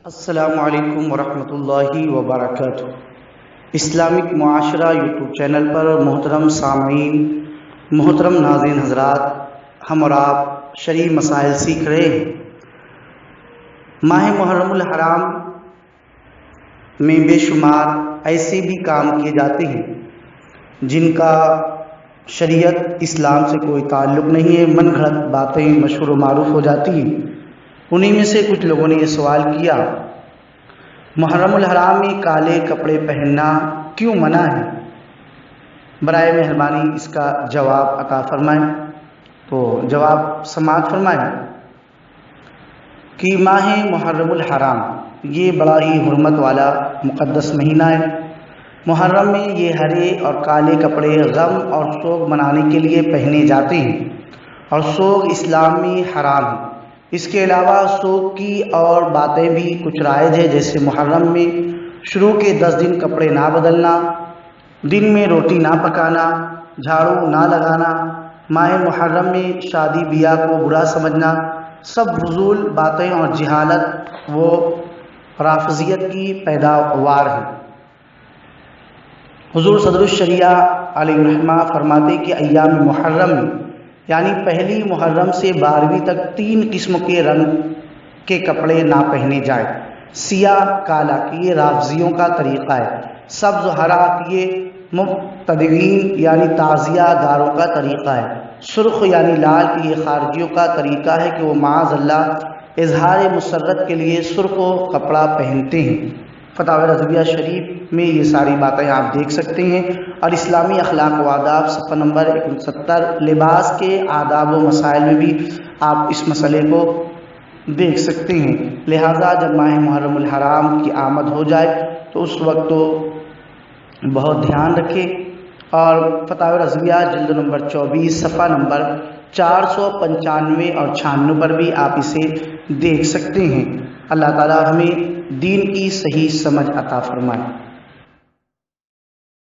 السلام علیکم ورحمۃ اللہ وبرکاتہ۔ اسلامک معاشرہ یوٹیوب چینل پر محترم سامعین، محترم ناظرین حضرات، ہم اور آپ شرعی مسائل سیکھ رہے ہیں۔ ماہ محرم الحرام میں بے شمار ایسے بھی کام کیے جاتے ہیں جن کا شریعت اسلام سے کوئی تعلق نہیں ہے، من گھڑت باتیں مشہور و معروف ہو جاتی ہیں۔ انہی میں سے کچھ لوگوں نے یہ سوال کیا، محرم الحرام میں کالے کپڑے پہننا کیوں منع ہے؟ برائے مہربانی اس کا جواب عطا فرمائیں۔ تو جواب سماعت فرمائیں کہ ماہ محرم الحرام یہ بڑا ہی حرمت والا مقدس مہینہ ہے۔ محرم میں یہ ہرے اور کالے کپڑے غم اور سوگ منانے کے لیے پہنے جاتے ہیں، اور سوگ اسلام میں حرام ہے۔ اس کے علاوہ سوگ کی اور باتیں بھی کچھ رائج ہے، جیسے محرم میں شروع کے 10 دن کپڑے نہ بدلنا، دن میں روٹی نہ پکانا، جھاڑو نہ لگانا، ماہ محرم میں شادی بیاہ کو برا سمجھنا، سب فضول باتیں اور جہالت و رافضیت کی پیداوار ہے۔ حضور صدر الشریعہ علیہ الرحمہ فرماتے کہ ایام محرم میں یعنی پہلی محرم سے 12ویں تک 3 قسم کے رنگ کے کپڑے نہ پہنے جائیں۔ سیاہ کالا کہ یہ رافضیوں کا طریقہ ہے، سبز ہرا کہ یہ مبتدعین یعنی تعزیہ داروں کا طریقہ ہے، سرخ یعنی لال کہ یہ خارجیوں کا طریقہ ہے کہ وہ معاذ اللہ اظہار مسرت کے لیے سرخ کپڑا پہنتے ہیں۔ فتاوی رضویہ شریف میں یہ ساری باتیں آپ دیکھ سکتے ہیں، اور اسلامی اخلاق و آداب صفحہ نمبر 69 لباس کے آداب و مسائل میں بھی آپ اس مسئلے کو دیکھ سکتے ہیں۔ لہٰذا جب ماہ محرم الحرام کی آمد ہو جائے تو اس وقت تو بہت دھیان رکھیں، اور فتاوی رضویہ جلد نمبر 24 صفحہ نمبر 495 اور 96 پر بھی آپ اسے دیکھ سکتے ہیں۔ اللہ تعالی ہمیں دین کی صحیح سمجھ عطا فرمائے۔